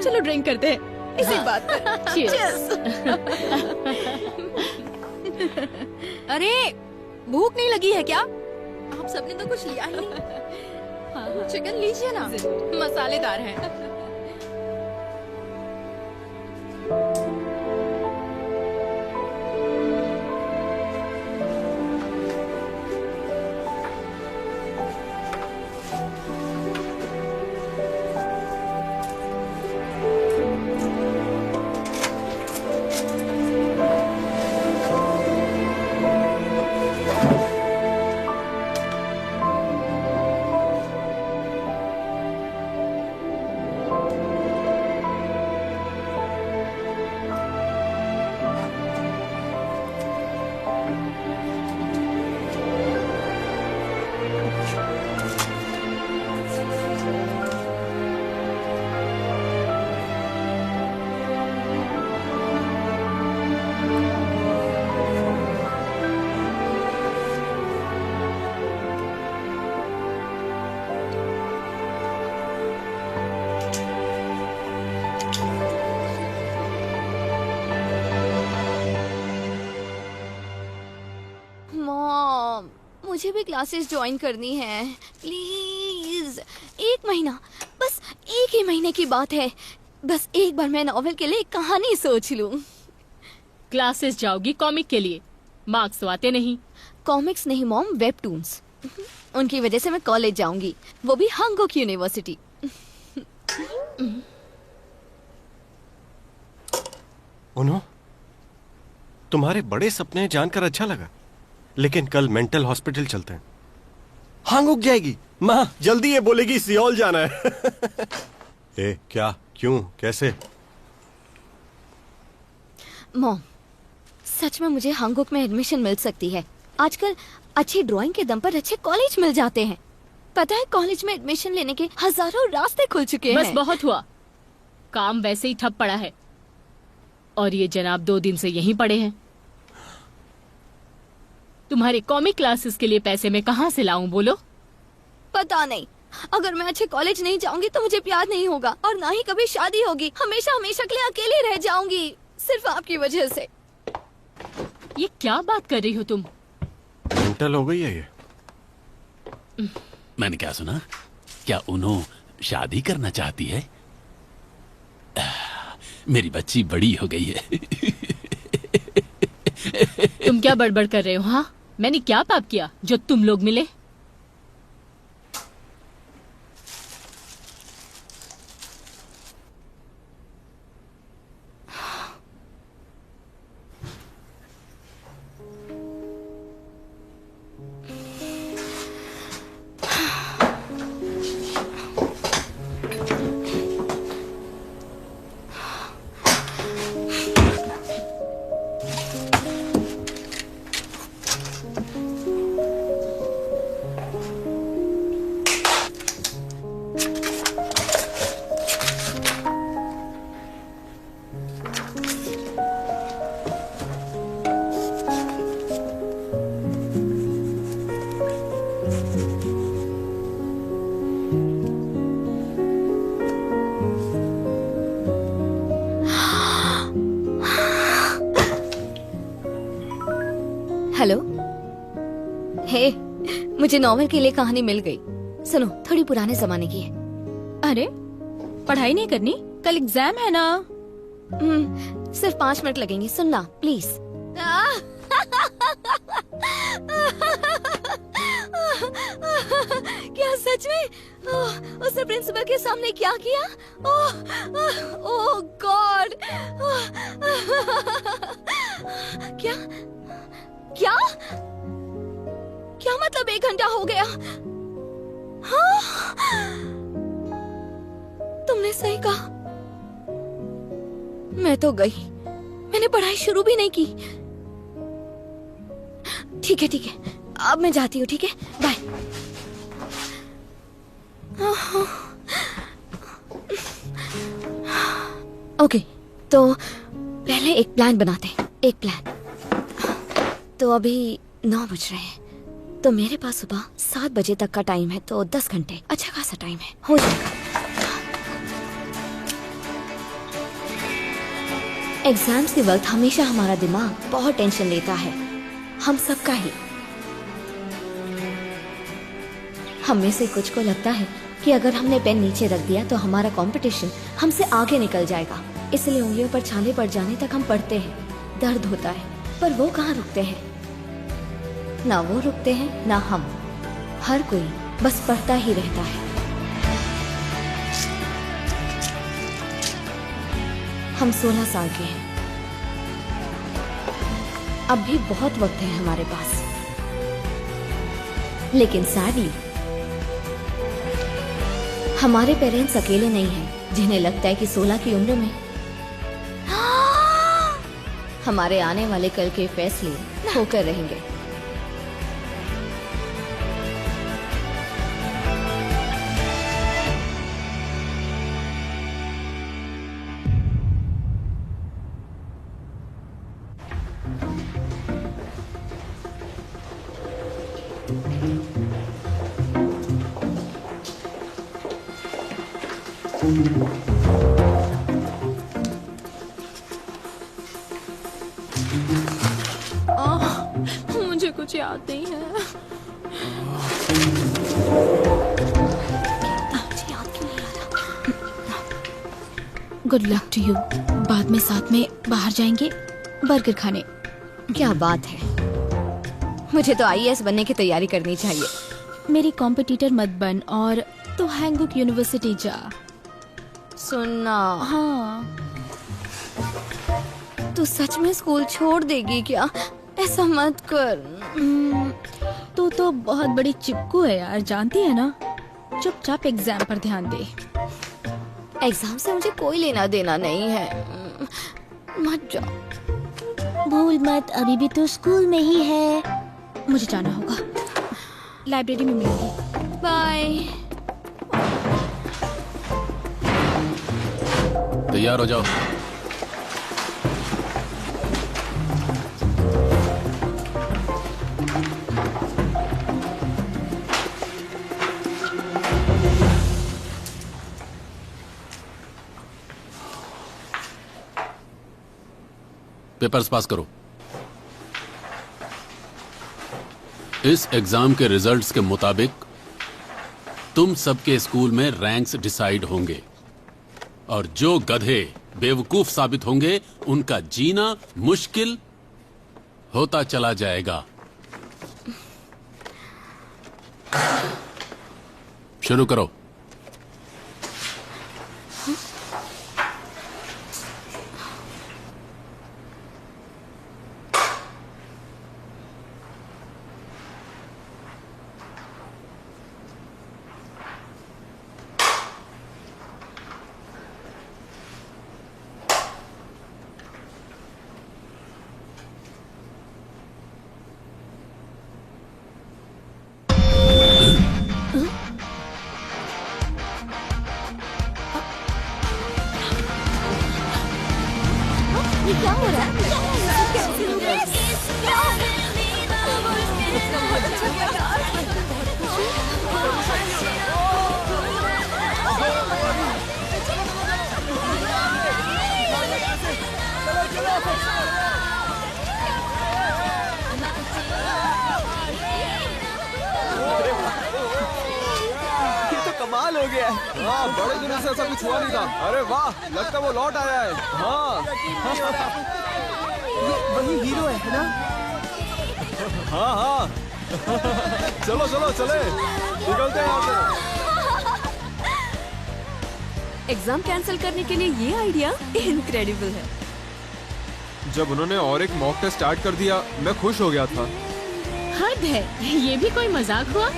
चलो ड्रिंक करते हैं इसी बात पर। Cheers। अरे भूख नहीं लगी है क्या? आप सबने तो कुछ लिया ही नहीं। चिकन लीजिए ना, मसालेदार है। मॉम, मुझे भी क्लासेस ज्वाइन करनी है, प्लीज। प्लीज, 1 महीना, बस 1 ही महीने की बात है। बस एक बार मैं नॉवेल के लिए एक कहानी सोच लूं। क्लासेस जाओगी कॉमिक के लिए, मार्क्स तो आते नहीं। कॉमिक्स नहीं मॉम, वेबटून्स। उनकी वजह से मैं कॉलेज जाऊंगी, वो भी हांगोक यूनिवर्सिटी। उन्हों, तुम्हारे बड़े सपने जानकर अच्छा लगा, लेकिन कल मेंटल हॉस्पिटल चलते हैं। हांगुक जाएगी माँ, जल्दी ये बोलेगी सियोल जाना है। ए, क्या, क्यों, कैसे? मॉम, सच में मुझे हांगुक में एडमिशन मिल सकती है। आजकल अच्छी ड्राइंग के दम पर अच्छे कॉलेज मिल जाते हैं। पता है, कॉलेज में एडमिशन लेने के हजारों रास्ते खुल चुके हैं। बस बहुत हुआ, काम वैसे ही ठप पड़ा है। और ये जनाब 2 दिन से यहीं पड़े हैं। तुम्हारे कॉमिक क्लासेस के लिए पैसे मैं कहाँ से लाऊं बोलो? पता नहीं, अगर मैं अच्छे कॉलेज नहीं जाऊंगी तो मुझे प्यार नहीं होगा और ना ही कभी शादी होगी। हमेशा हमेशा के लिए अकेली रह जाऊंगी, सिर्फ आपकी वजह से। ये क्या बात कर रही हो तुम? मेंटल हो गई है ये। मैंने क्या सुना? क्या उन्हों शादी करना चाहती है? मेरी बच्ची बड़ी हो गई है। तुम क्या बड़बड़ कर रहे हो? हाँ, मैंने क्या पाप किया जो तुम लोग मिले? हेलो, हे, मुझे नॉवेल के लिए कहानी मिल गई। सुनो, थोड़ी पुराने जमाने की है। अरे, पढ़ाई नहीं करनी? कल एग्जाम है ना। सिर्फ 5 मिनट लगेंगे, सुनना प्लीज। क्या सच में? उसने प्रिंसिपल के सामने क्या किया? ओह गॉड! क्या क्या क्या मतलब 1 घंटा हो गया? हाँ? तुमने सही कहा, मैं तो गई, मैंने पढ़ाई शुरू भी नहीं की। ठीक है ठीक है, अब मैं जाती हूँ। ठीक है, बाय। ओके, तो पहले एक प्लान बनाते हैं। एक प्लान। तो अभी 9 बज रहे हैं, तो मेरे पास सुबह 7 बजे तक का टाइम है, तो 10 घंटे अच्छा खासा टाइम है, हो जाएगा। एग्जाम्स के वक्त हमेशा हमारा दिमाग बहुत टेंशन लेता है, हम सबका ही। हम में से कुछ को लगता है कि अगर हमने पेन नीचे रख दिया तो हमारा कंपटीशन हमसे आगे निकल जाएगा, इसलिए उंगलियों पर छाले पड़ जाने तक हम पढ़ते हैं। दर्द होता है, पर वो कहाँ रुकते हैं? ना वो रुकते हैं ना हम। हर कोई बस पढ़ता ही रहता है। हम 16 साल के हैं, अब भी बहुत वक्त है हमारे पास, लेकिन सैडली हमारे पेरेंट्स अकेले नहीं हैं जिन्हें लगता है कि 16 की उम्र में हमारे आने वाले कल के फैसले होकर रहेंगे। मुझे कुछ याद नहीं है। Good luck to you. बाद में साथ में बाहर जाएंगे बर्गर खाने। क्या बात है, मुझे तो आईएएस बनने की तैयारी करनी चाहिए। मेरी कॉम्पिटिटर मत बन और तो हैंगुक यूनिवर्सिटी जा। सुनना, हाँ, तू सच में स्कूल छोड़ देगी क्या? ऐसा मत कर। तू तो बहुत बड़ी चिपकू है यार, जानती है ना। चुपचाप एग्जाम पर ध्यान दे। एग्जाम से मुझे कोई लेना देना नहीं है। मत जा। भूल मत, अभी भी तो स्कूल में ही है। मुझे जाना होगा, लाइब्रेरी में मिलेंगे। बाय। तैयार हो जाओ। पेपर्स पास करो। इस एग्जाम के रिजल्ट्स के मुताबिक तुम सबके स्कूल में रैंक्स डिसाइड होंगे और जो गधे बेवकूफ साबित होंगे उनका जीना मुश्किल होता चला जाएगा। शुरू करो। ये क्या हो रहा है? कैसे हो गया? बहुत अच्छा किया यार। ये तो कमाल हो गया है। हाँ, बड़े दिनों से ऐसा कुछ हुआ नहीं था। अरे वाह, लगता है वो लौट आया है। हाँ वही हीरो है ना? हाँ हाँ चलो चलो चले, निकलते हैं यहाँ से। एग्जाम कैंसिल करने के लिए ये आइडिया इनक्रेडिबल है। जब उन्होंने और एक मॉक टेस्ट स्टार्ट कर दिया, मैं खुश हो गया था। हद है, ये भी कोई मजाक हुआ?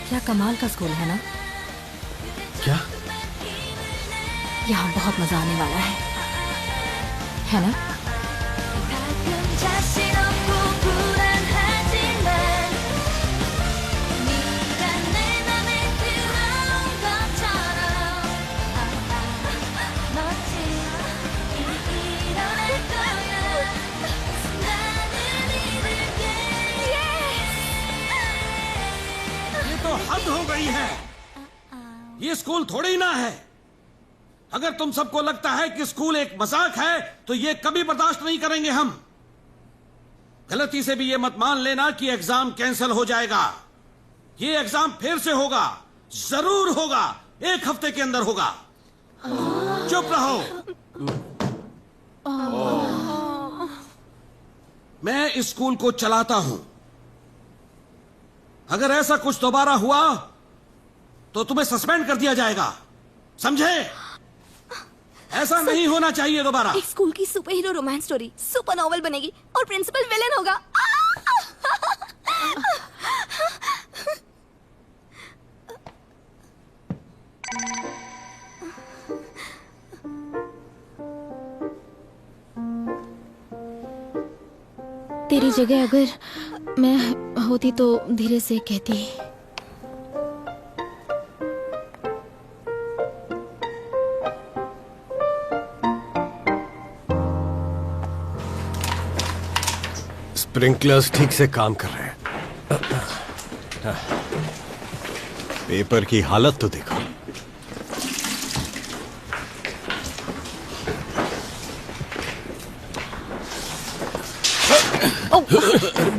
क्या कमाल का स्कूल है ना? क्या? यहाँ बहुत मजा आने वाला है ना? तो हद हो गई है। ये स्कूल थोड़ी ना है। अगर तुम सबको लगता है कि स्कूल एक मजाक है तो ये कभी बर्दाश्त नहीं करेंगे हम। गलती से भी ये मत मान लेना कि एग्जाम कैंसिल हो जाएगा। ये एग्जाम फिर से होगा, जरूर होगा, 1 हफ्ते के अंदर होगा। चुप रहो। मैं इस स्कूल को चलाता हूं। अगर ऐसा कुछ दोबारा हुआ तो तुम्हें सस्पेंड कर दिया जाएगा, समझे? ऐसा नहीं होना चाहिए दोबारा। एक स्कूल की super hero romance story super novel बनेगी और प्रिंसिपल विलेन होगा। तेरी जगह अगर मैं होती तो धीरे से कहती। स्प्रिंकलर्स ठीक से काम कर रहे हैं। पेपर की हालत तो देखो।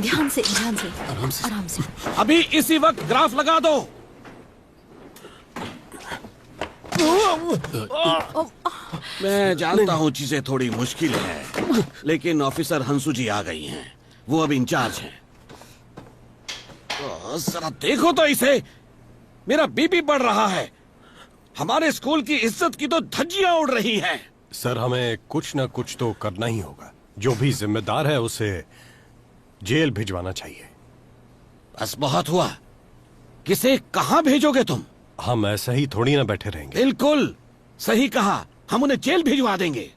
ध्यान से आराम से। अभी इसी वक्त ग्राफ लगा दो। मैं जानता हूँ चीजें थोड़ी मुश्किल है, लेकिन ऑफिसर हंसू जी आ गई हैं। वो अब इंचार्ज हैं। जरा देखो तो इसे, मेरा बीपी बढ़ रहा है। हमारे स्कूल की इज्जत की तो धज्जियां उड़ रही हैं। सर, हमें कुछ ना कुछ तो करना ही होगा। जो भी जिम्मेदार है उसे जेल भिजवाना चाहिए। बस बहुत हुआ। किसे कहां भेजोगे तुम? हम ऐसा ही थोड़ी ना बैठे रहेंगे। बिल्कुल सही कहा, हम उन्हें जेल भिजवा देंगे।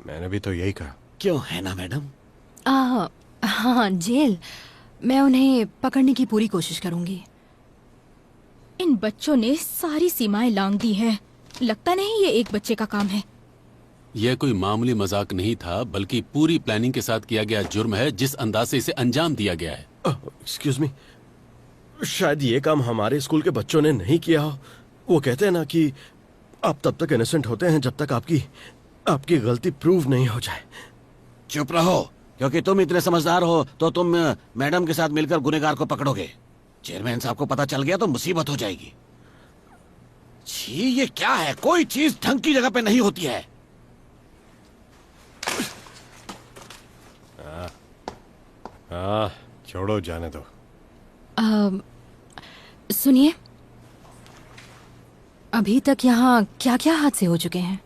मैंने भी तो यही कहा। क्यों है ना मैडम? हाँ, जेल। मैं उन्हें पकड़ने की पूरी कोशिश करूंगी। इन बच्चों ने सारी सीमाएं लांघ दी हैं। लगता नहीं ये एक बच्चे का काम है। यह कोई मामूली मजाक नहीं था, बल्कि पूरी प्लानिंग के साथ किया गया जुर्म है, जिस अंदाज से इसे अंजाम दिया गया है। एक्सक्यूज मी, शायद ये काम हमारे स्कूल के बच्चों ने नहीं किया हो। वो कहते हैं ना कि आप तब तक इनोसेंट होते हैं जब तक आपकी गलती प्रूव नहीं हो जाए। चुप रहो, क्योंकि तुम इतने समझदार हो तो तुम मैडम के साथ मिलकर गुनहगार को पकड़ोगे। चेयरमैन साहब को पता चल गया तो मुसीबत हो जाएगी। छी, ये क्या है? कोई चीज ढंग की जगह पे नहीं होती है। छोड़ो, जाने दो। सुनिए, अभी तक यहाँ क्या क्या हादसे हो चुके हैं?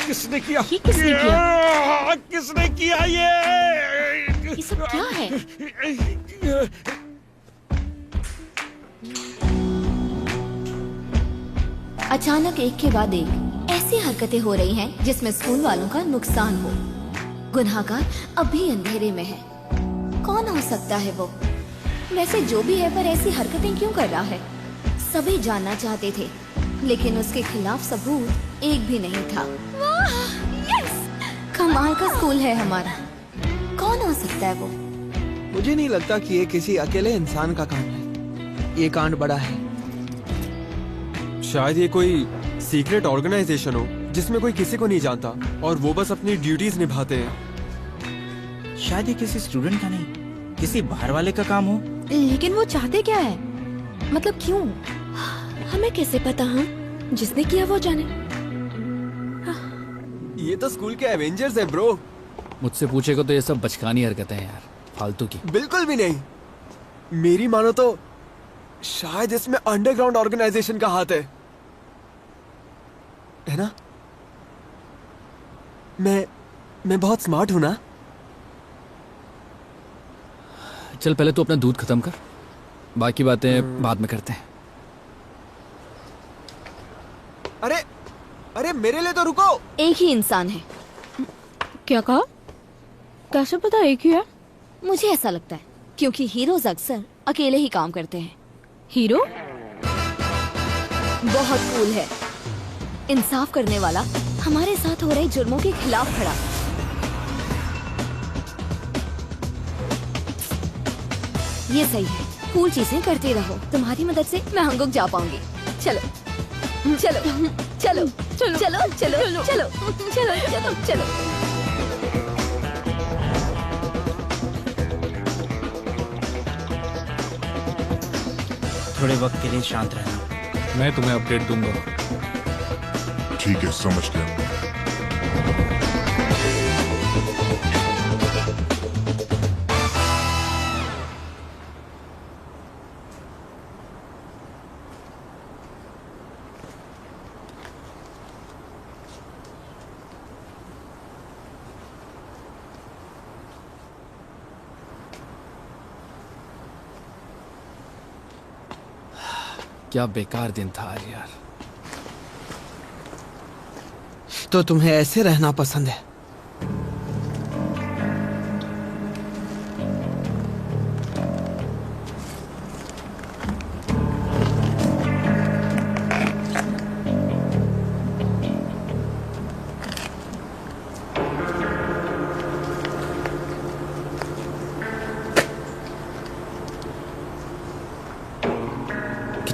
किसने किया? ये किसने किया? किसने किया ये सब क्या है? अचानक एक के बाद एक ऐसी हरकतें हो रही हैं जिसमें स्कूल वालों का नुकसान हो। गुनहगार अभी अंधेरे में है। कौन हो सकता है वो? वैसे जो भी है, पर ऐसी हरकतें क्यों कर रहा है? सभी जानना चाहते थे, लेकिन उसके खिलाफ सबूत एक भी नहीं था। वाह, यस! कमाल का स्कूल है हमारा। कौन हो सकता है वो? मुझे नहीं लगता कि ये किसी अकेले इंसान का काम है। ये कांड बड़ा है। शायद ये कोई सीक्रेट ऑर्गेनाइजेशन हो जिसमें कोई किसी को नहीं जानता और वो बस अपनी ड्यूटीज निभाते हैं। शायद ये किसी स्टूडेंट का नहीं, किसी बाहर वाले का काम हो। लेकिन वो चाहते क्या है? मतलब क्यों? हमें कैसे पता? हाँ, जिसने किया वो जाने। ये तो स्कूल के एवेंजर्स है ब्रो। मुझसे पूछेगा तो ये सब बचकानी हरकतें हैं यार, फालतू की। बिल्कुल भी नहीं। मेरी मानो तो शायद इसमें अंडरग्राउंड ऑर्गेनाइजेशन का हाथ है ना? मैं बहुत स्मार्ट हूं ना? चल पहले तू अपना दूध खत्म कर, बाकी बातें बाद में करते हैं। अरे मेरे लिए तो रुको। एक ही इंसान है। क्या कहा? कैसे पता एक ही है? मुझे ऐसा लगता है, क्योंकि हीरोज अक्सर अकेले ही काम करते हैं। हीरो बहुत कूल है, इंसाफ करने वाला, हमारे साथ हो रहे जुर्मों के खिलाफ खड़ा। ये सही है, कूल चीजें करते रहो। तुम्हारी मदद से मैं हांगकांग जा पाऊंगी। चलो चलो चलो चलो चलो चलो चलो चलो चलो चलो। थोड़े वक्त के लिए शांत रहना। मैं तुम्हें अपडेट दूंगा। ठीक है, समझ गया। क्या बेकार दिन था यार। तो तुम्हें ऐसे रहना पसंद है?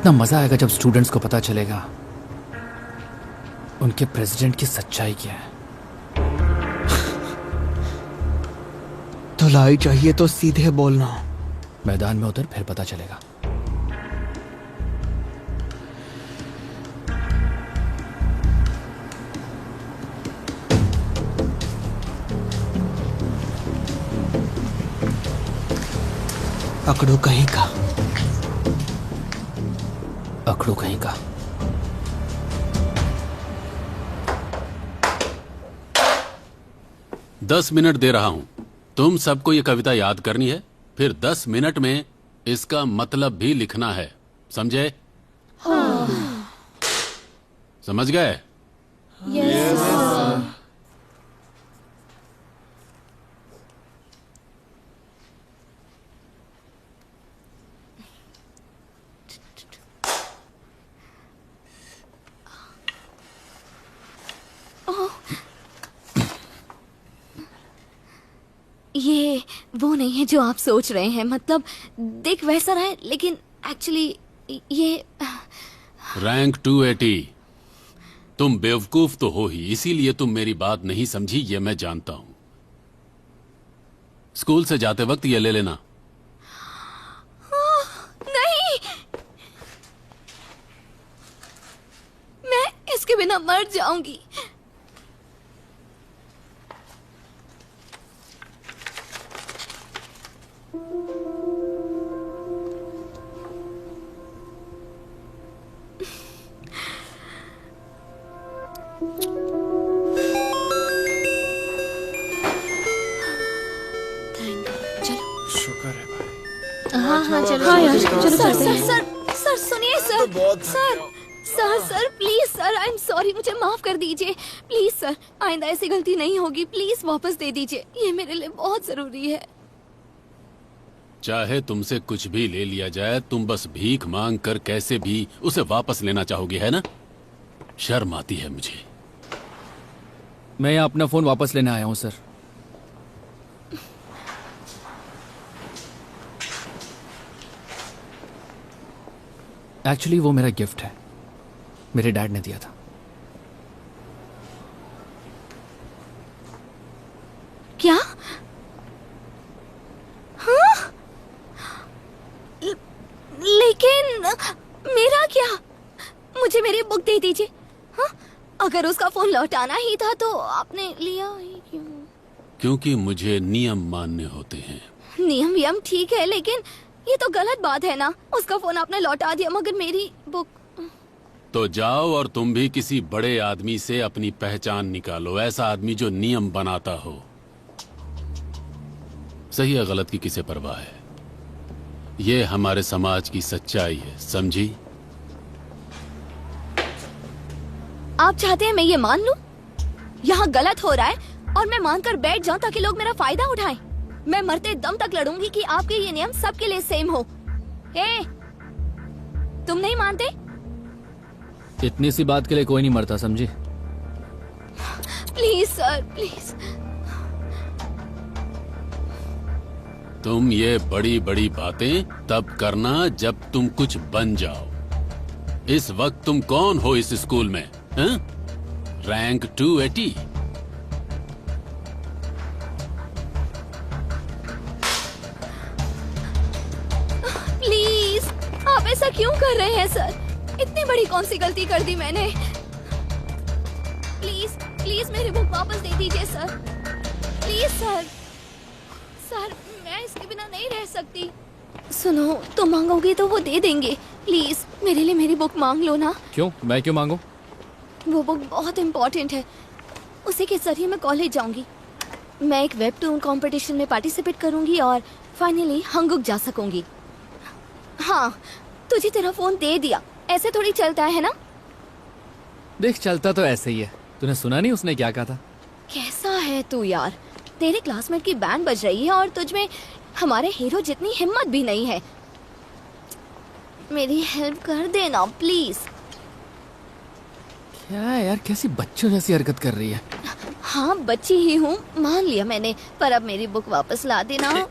कितना मजा आएगा जब स्टूडेंट्स को पता चलेगा उनके प्रेसिडेंट की सच्चाई क्या है। धुलाई चाहिए तो सीधे बोलना। मैदान में उतर, फिर पता चलेगा। अकड़ू कहीं का। अकड़ू कहीं का। दस मिनट दे रहा हूं। तुम सबको ये कविता याद करनी है, फिर 10 मिनट में इसका मतलब भी लिखना है। समझे? समझ गए? Yes sir. ये वो नहीं है जो आप सोच रहे हैं। मतलब देख वैसा रहा है, लेकिन एक्चुअली ये रैंक 280। तुम बेवकूफ तो हो ही, इसीलिए तुम मेरी बात नहीं समझी, ये मैं जानता हूं। स्कूल से जाते वक्त ये ले लेना। नहीं, मैं इसके बिना मर जाऊंगी। हाँ चलो। हाँ यार, चलो सर चलते हैं। सर सुनिए sir. Sir please sir, I am sorry, मुझे माफ कर दीजिए प्लीज सर। आइंदा ऐसी गलती नहीं होगी, प्लीज वापस दे दीजिए, ये मेरे लिए बहुत जरूरी है। चाहे तुमसे कुछ भी ले लिया जाए, तुम बस भीख मांग कर कैसे भी उसे वापस लेना चाहोगे, है ना? शर्म आती है मुझे। मैं यहाँ अपना फोन वापस लेने आया हूँ सर। एक्चुअली वो मेरा गिफ्ट है, मेरे डैड ने दिया था। क्या? हाँ? लेकिन मेरा क्या? मुझे मेरी बुक दे दीजिए। हाँ? अगर उसका फोन लौटाना ही था तो आपने लिया ही क्यों? क्योंकि मुझे नियम मानने होते हैं। नियम ठीक है, लेकिन ये तो गलत बात है ना। उसका फोन आपने लौटा दिया, मगर मेरी बुक। तो जाओ और तुम भी किसी बड़े आदमी से अपनी पहचान निकालो, ऐसा आदमी जो नियम बनाता हो। सही या गलत की किसे परवाह है? ये हमारे समाज की सच्चाई है, समझी? आप चाहते हैं मैं ये मान लूं? यहाँ गलत हो रहा है और मैं मानकर बैठ जाऊं ताकि लोग मेरा फायदा उठाएं। मैं मरते दम तक लड़ूंगी कि आपके ये नियम सबके लिए सेम हो। हे, तुम नहीं मानते? इतनी सी बात के लिए कोई नहीं मरता, समझी? Please sir, please. तुम ये बड़ी बड़ी बातें तब करना जब तुम कुछ बन जाओ। इस वक्त तुम कौन हो इस स्कूल में? हैं? रैंक 280। प्लीज, आप ऐसा क्यों कर रहे हैं सर? इतनी बड़ी कौन सी गलती कर दी मैंने? प्लीज प्लीज मेरी बुक वापस दे दीजिए सर। Please sir. सर, मैं इसके बिना नहीं रह सकती। सुनो, तुम मांगोगे तो वो दे देंगे। प्लीज मेरे लिए मेरी बुक मांग लो ना। क्यों? मैं क्यों मांगू? वो बुक बहुत इम्पोर्टेंट है। उसी के जरिए मैं कॉलेज जाऊंगी। मैं एक वेबटून कंपटीशन में पार्टिसिपेट करूंगी और फाइनली हंगुक जा सकूंगी। हाँ, तुझे तेरा फोन दे दिया, ऐसे थोड़ी चलता है ना? देख, चलता तो ऐसे ही है। तूने सुना नहीं उसने क्या कहा था? कैसा है तू यार? तेरे क्लासमेट की बैंड बज रही है और तुझमें हमारे हीरो जितनी हिम्मत भी नहीं है। मेरी हेल्प कर देना प्लीज। क्या यार, कैसी बच्चों जैसी हरकत कर रही है। हाँ, बच्ची ही हूँ, मान लिया मैंने, पर अब मेरी बुक वापस ला देना।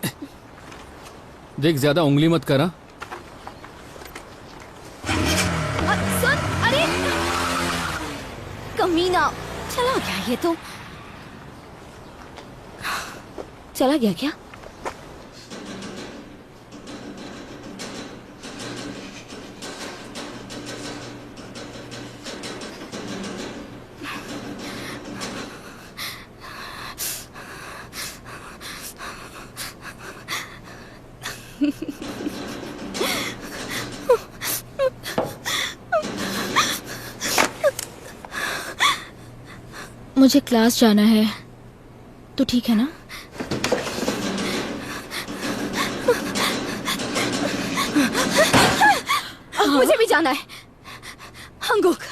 देख, ज्यादा उंगली मत करा। अरे कमीना, चला गया ये तो। चला गया क्या? मुझे क्लास जाना है, तो ठीक है ना? मुझे भी जाना है। हंगुक,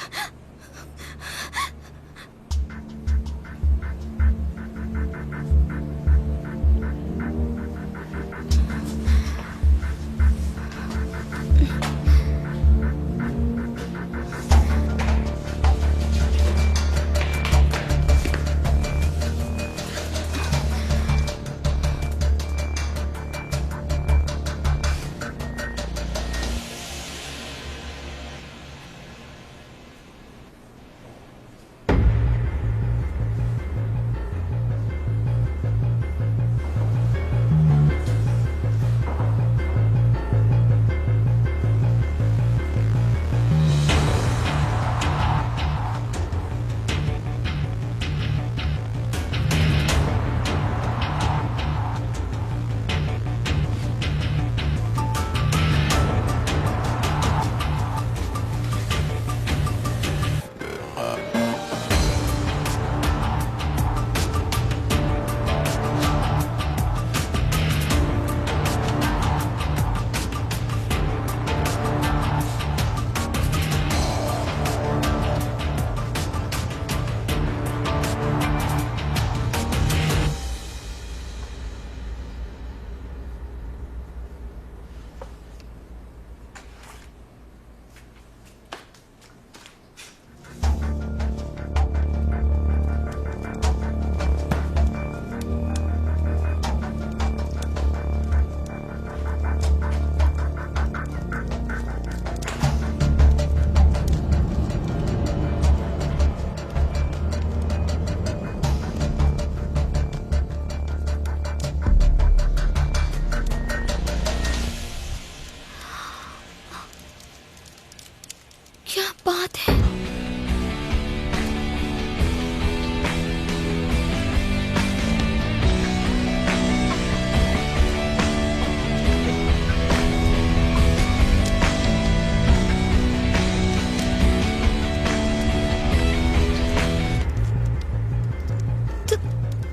क्या बात है?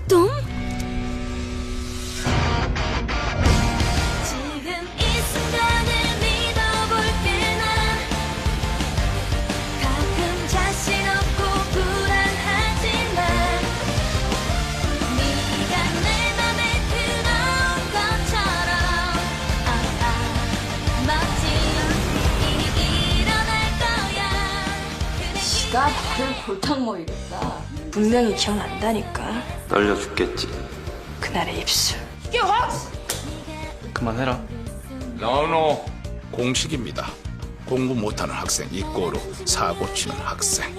तुम? 가 나를 골탕 먹이겠다. 분명히 기억난다니까. 떨려 죽겠지. 그날의 입술. 그만해라. 노노, 공식입니다. 공부 못하는 학생 이꼬로 사고 치는 학생.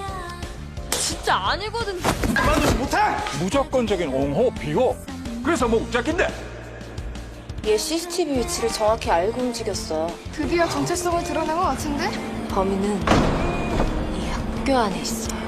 진짜 아니거든. 그만두지 못해! 무조건적인 옹호, 비호. 그래서 뭐 웃자긴데. 얘 CCTV 위치를 정확히 알고 움직였어. 드디어 정체성을 드러낸 것 같은데? 범인은 이 학교 안에 있어.